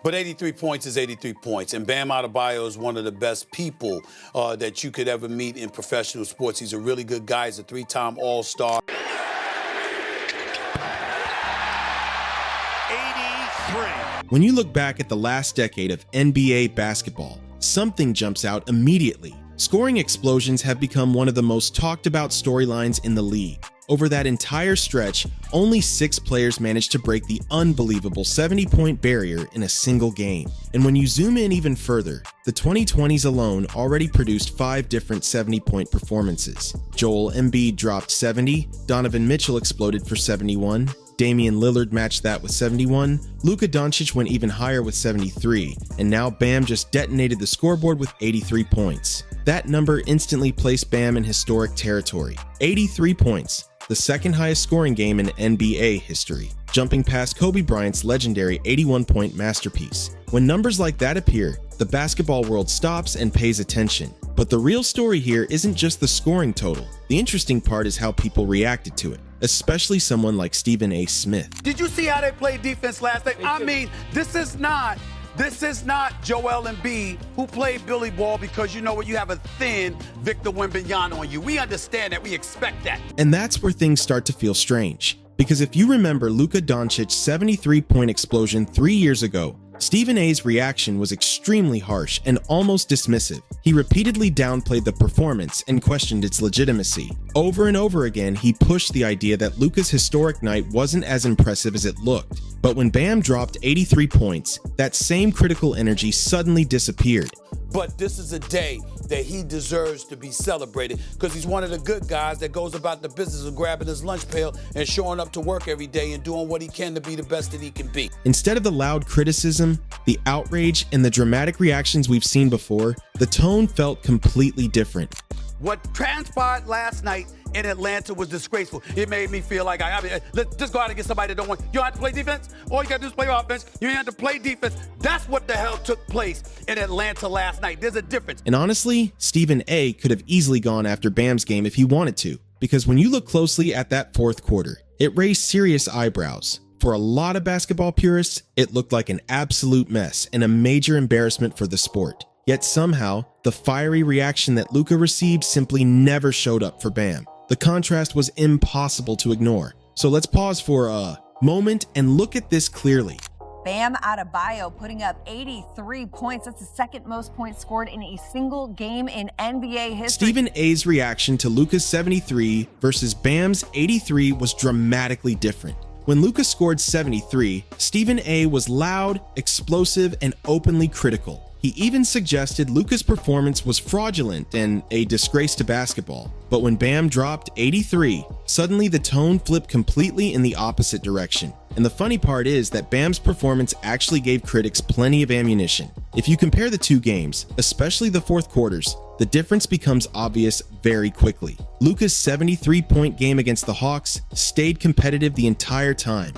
But 83 points is 83 points. And Bam Adebayo is one of the best people that you could ever meet in professional sports. He's a really good guy. He's a three-time All-Star. 83. When you look back at the last decade of NBA basketball, something jumps out immediately. Scoring explosions have become one of the most talked about storylines in the league. Over that entire stretch, only 6 players managed to break the unbelievable 70-point barrier in a single game. And when you zoom in even further, the 2020s alone already produced 5 different 70-point performances. Joel Embiid dropped 70, Donovan Mitchell exploded for 71, Damian Lillard matched that with 71, Luka Doncic went even higher with 73, and now Bam just detonated the scoreboard with 83 points. That number instantly placed Bam in historic territory. 83 points, the second highest scoring game in NBA history, jumping past Kobe Bryant's legendary 81-point masterpiece. When numbers like that appear, the basketball world stops and pays attention. But the real story here isn't just the scoring total. The interesting part is how people reacted to it, especially someone like Stephen A. Smith. Did you see how they played defense last night? I mean, this is not Joel Embiid who played Billy Ball because you know what, you have a thin Victor Wembanyama on you. We understand that, we expect that. And that's where things start to feel strange. Because if you remember Luka Doncic's 73-point explosion 3 years ago, Stephen A's reaction was extremely harsh and almost dismissive. He repeatedly downplayed the performance and questioned its legitimacy. Over and over again, he pushed the idea that Luka's historic night wasn't as impressive as it looked. But when Bam dropped 83 points, that same critical energy suddenly disappeared. But this is a day that he deserves to be celebrated because he's one of the good guys that goes about the business of grabbing his lunch pail and showing up to work every day and doing what he can to be the best that he can be. Instead of the loud criticism, the outrage, and the dramatic reactions we've seen before, the tone felt completely different. What transpired last night in Atlanta was disgraceful. It made me feel like let's just go out and get somebody that don't want. You don't have to play defense. All you got to do is play offense. You don't have to play defense. That's what the hell took place in Atlanta last night. There's a difference. And honestly, Stephen A. could have easily gone after Bam's game if he wanted to, because when you look closely at that fourth quarter, it raised serious eyebrows. For a lot of basketball purists, it looked like an absolute mess and a major embarrassment for the sport. Yet somehow, the fiery reaction that Luka received simply never showed up for Bam. The contrast was impossible to ignore. So let's pause for a moment and look at this clearly. Bam Adebayo putting up 83 points. That's the second most points scored in a single game in NBA history. Stephen A's reaction to Luka's 73 versus Bam's 83 was dramatically different. When Luka scored 73, Stephen A was loud, explosive, and openly critical. He even suggested Luka's performance was fraudulent and a disgrace to basketball. But when Bam dropped 83, suddenly the tone flipped completely in the opposite direction. And the funny part is that Bam's performance actually gave critics plenty of ammunition. If you compare the two games, especially the fourth quarters, the difference becomes obvious very quickly. Luka's 73-point game against the Hawks stayed competitive the entire time.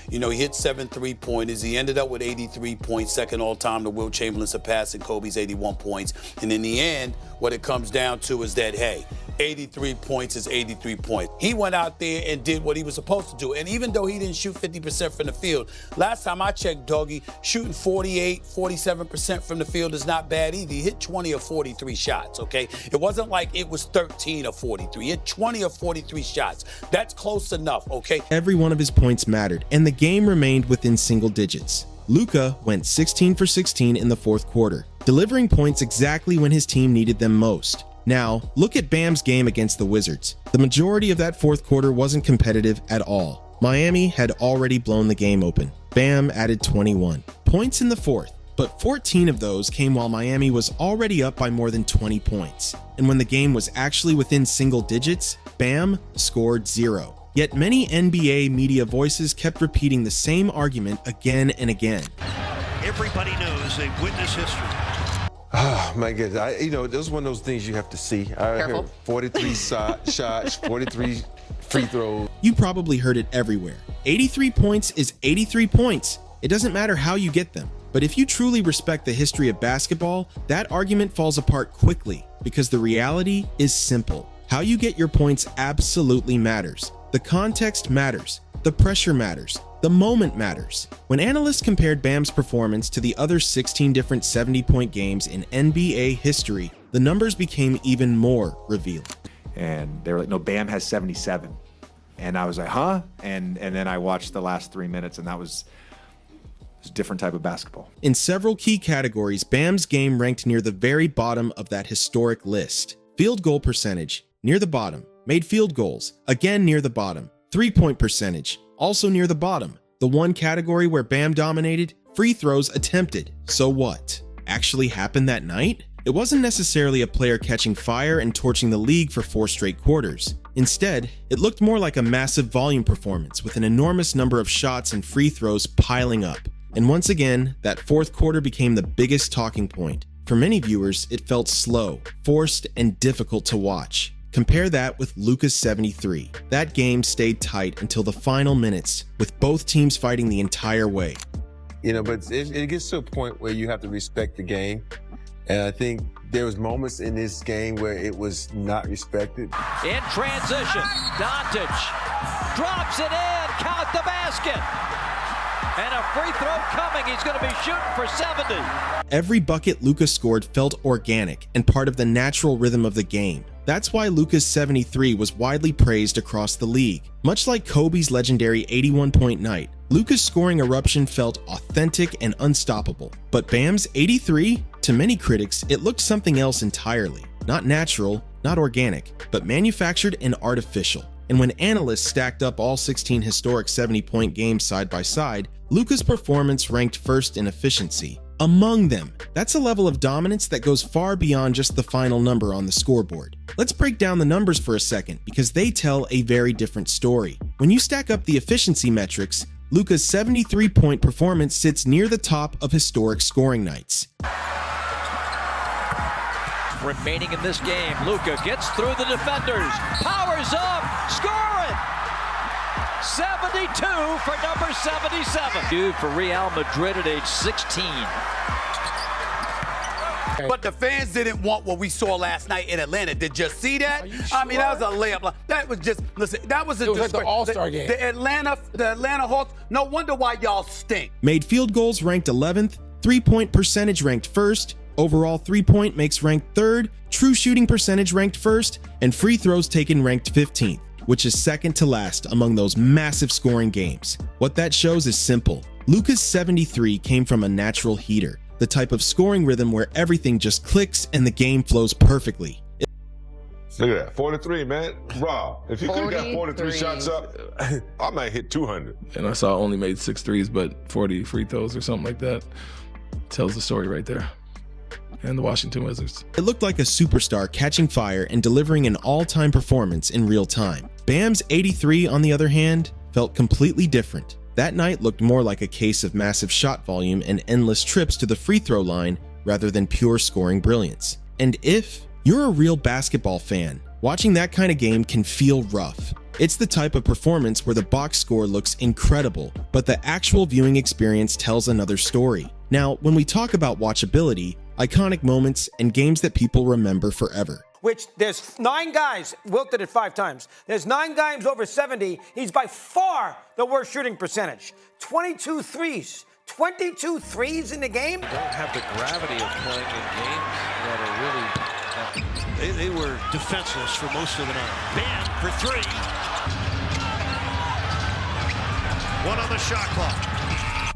You know, he hit 7 3-pointers. He ended up with 83 points, second all-time to Wilt Chamberlain, surpassing Kobe's 81 points. And in the end, what it comes down to is that, hey, 83 points is 83 points. He went out there and did what he was supposed to do. And even though he didn't shoot 50% from the field, last time I checked, Doggy, shooting 48, 47% from the field is not bad either. He hit 20 or 43 shots, okay? It wasn't like it was 13 or 43. He hit 20 or 43 shots. That's close enough, okay? Every one of his points mattered, and the game remained within single digits. Luka went 16 for 16 in the fourth quarter, delivering points exactly when his team needed them most. Now, look at Bam's game against the Wizards. The majority of that fourth quarter wasn't competitive at all. Miami had already blown the game open. Bam added 21 points in the fourth, but 14 of those came while Miami was already up by more than 20 points. And when the game was actually within single digits, Bam scored 0. Yet many NBA media voices kept repeating the same argument again and again. Everybody knows they witness history. Oh, my goodness. You know, those one of those things you have to see. I heard 43 shots, 43 free throws. You probably heard it everywhere. 83 points is 83 points. It doesn't matter how you get them. But if you truly respect the history of basketball, that argument falls apart quickly because the reality is simple. How you get your points absolutely matters. The context matters. The pressure matters. The moment matters. When analysts compared Bam's performance to the other 16 different 70-point games in NBA history, the numbers became even more revealing. And they were like, no, Bam has 77. And I was like, huh? And then I watched the last 3 minutes, and that was a different type of basketball. In several key categories, Bam's game ranked near the very bottom of that historic list. Field goal percentage, near the bottom. Made field goals, again near the bottom. Three-point percentage, also near the bottom. The one category where Bam dominated, free throws attempted. So what? Actually happened that night? It wasn't necessarily a player catching fire and torching the league for 4 straight quarters. Instead, it looked more like a massive volume performance with an enormous number of shots and free throws piling up. And once again, that fourth quarter became the biggest talking point. For many viewers, it felt slow, forced, and difficult to watch. Compare that with Luka's 73. That game stayed tight until the final minutes, with both teams fighting the entire way. You know, but it gets to a point where you have to respect the game. And I think there was moments in this game where it was not respected. In transition, Doncic drops it in, count the basket. And a free throw coming. He's going to be shooting for 70. Every bucket Luka scored felt organic and part of the natural rhythm of the game. That's why Luka's 73 was widely praised across the league. Much like Kobe's legendary 81-point night, Luka's scoring eruption felt authentic and unstoppable. But Bam's 83? To many critics, it looked something else entirely. Not natural, not organic, but manufactured and artificial. And when analysts stacked up all 16 historic 70-point games side by side, Luka's performance ranked first in efficiency. Among them, that's a level of dominance that goes far beyond just the final number on the scoreboard. Let's break down the numbers for a second because they tell a very different story. When you stack up the efficiency metrics, Luka's 73-point performance sits near the top of historic scoring nights. Remaining in this game, Luka gets through the defenders, powers up, scoring! 72 for number 77. Dude for Real Madrid at age 16. But the fans didn't want what we saw last night in Atlanta. Did you see that? I mean, that was a layup. That was just, listen, that was a It was like the All-Star game. The Atlanta Hawks, no wonder why y'all stink. Made field goals ranked 11th, three-point percentage ranked 1st, overall three-point makes ranked 3rd, true shooting percentage ranked 1st, and free throws taken ranked 15th, which is second to last among those massive scoring games. What that shows is simple. Luka's 73 came from a natural heater, the type of scoring rhythm where everything just clicks and the game flows perfectly. Look at that, 43, man. Rob, if you could have got 43 shots up, I might hit 200. And I saw I only made 6 threes, but 40 free throws or something like that. Tells the story right there. And the Washington Wizards. It looked like a superstar catching fire and delivering an all-time performance in real time. Bam's 83, on the other hand, felt completely different. That night looked more like a case of massive shot volume and endless trips to the free throw line rather than pure scoring brilliance. And if you're a real basketball fan, watching that kind of game can feel rough. It's the type of performance where the box score looks incredible, but the actual viewing experience tells another story. Now, when we talk about watchability, iconic moments, and games that people remember forever. Which there's 9 guys, Wilt did it 5 times. There's 9 guys over 70. He's by far the worst shooting percentage. 22 threes. 22 threes in the game? Don't have the gravity of playing in games that are really... They were defenseless for most of the night. Bam for 3. 1 on the shot clock.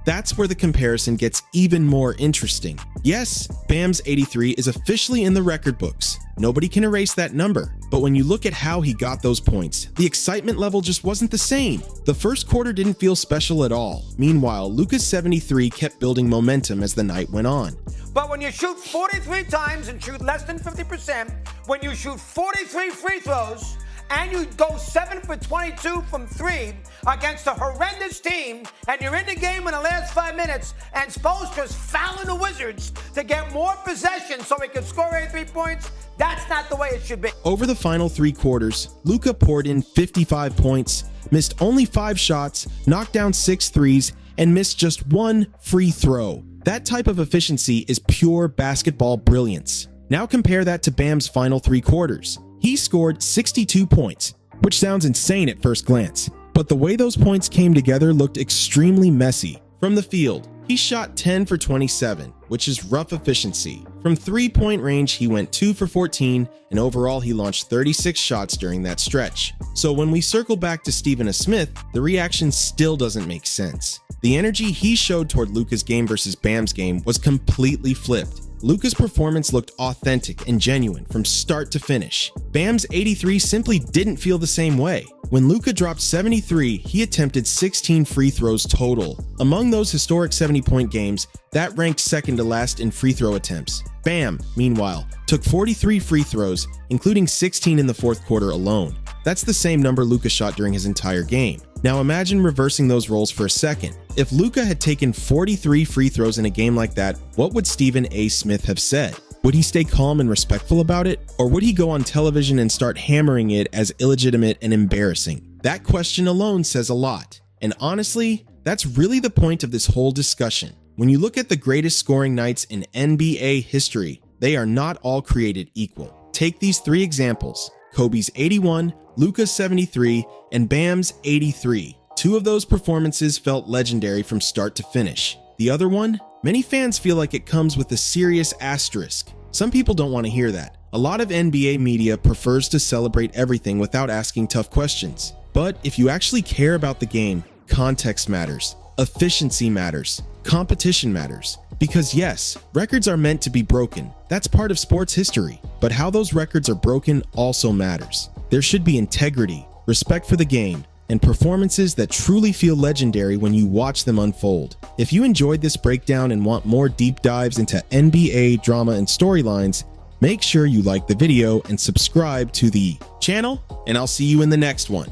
That's where the comparison gets even more interesting. Yes, Bam's 83 is officially in the record books. Nobody can erase that number. But when you look at how he got those points, the excitement level just wasn't the same. The first quarter didn't feel special at all. Meanwhile, Luka's 73 kept building momentum as the night went on. But when you shoot 43 times and shoot less than 50%, when you shoot 43 free throws, and you go 7 for 22 from 3 against a horrendous team, and you're in the game in the last 5 minutes, and Spoelstra's fouling the Wizards to get more possession so he can score 83 points, that's not the way it should be. Over the final 3 quarters, Luka poured in 55 points, missed only 5 shots, knocked down 6 threes, and missed just 1 free throw. That type of efficiency is pure basketball brilliance. Now compare that to Bam's final 3 quarters. He scored 62 points, which sounds insane at first glance. But the way those points came together looked extremely messy. From the field, he shot 10 for 27, which is rough efficiency. From 3-point range, he went 2 for 14, and overall he launched 36 shots during that stretch. So when we circle back to Stephen A. Smith, the reaction still doesn't make sense. The energy he showed toward Luka's game versus Bam's game was completely flipped. Luka's performance looked authentic and genuine from start to finish. Bam's 83 simply didn't feel the same way. When Luka dropped 73, he attempted 16 free throws total. Among those historic 70-point games, that ranked second to last in free throw attempts. Bam, meanwhile, took 43 free throws, including 16 in the fourth quarter alone. That's the same number Luka shot during his entire game. Now imagine reversing those roles for a second. If Luka had taken 43 free throws in a game like that, what would Stephen A. Smith have said? Would he stay calm and respectful about it? Or would he go on television and start hammering it as illegitimate and embarrassing? That question alone says a lot. And honestly, that's really the point of this whole discussion. When you look at the greatest scoring nights in NBA history, they are not all created equal. Take these 3 examples: Kobe's 81, Luka's 73, and Bam's 83. 2 of those performances felt legendary from start to finish. The other one? Many fans feel like it comes with a serious asterisk. Some people don't want to hear that. A lot of NBA media prefers to celebrate everything without asking tough questions. But if you actually care about the game, context matters, efficiency matters, competition matters. Because yes, records are meant to be broken. That's part of sports history. But how those records are broken also matters. There should be integrity, respect for the game, and performances that truly feel legendary when you watch them unfold. If you enjoyed this breakdown and want more deep dives into NBA drama and storylines, make sure you like the video and subscribe to the channel, and I'll see you in the next one.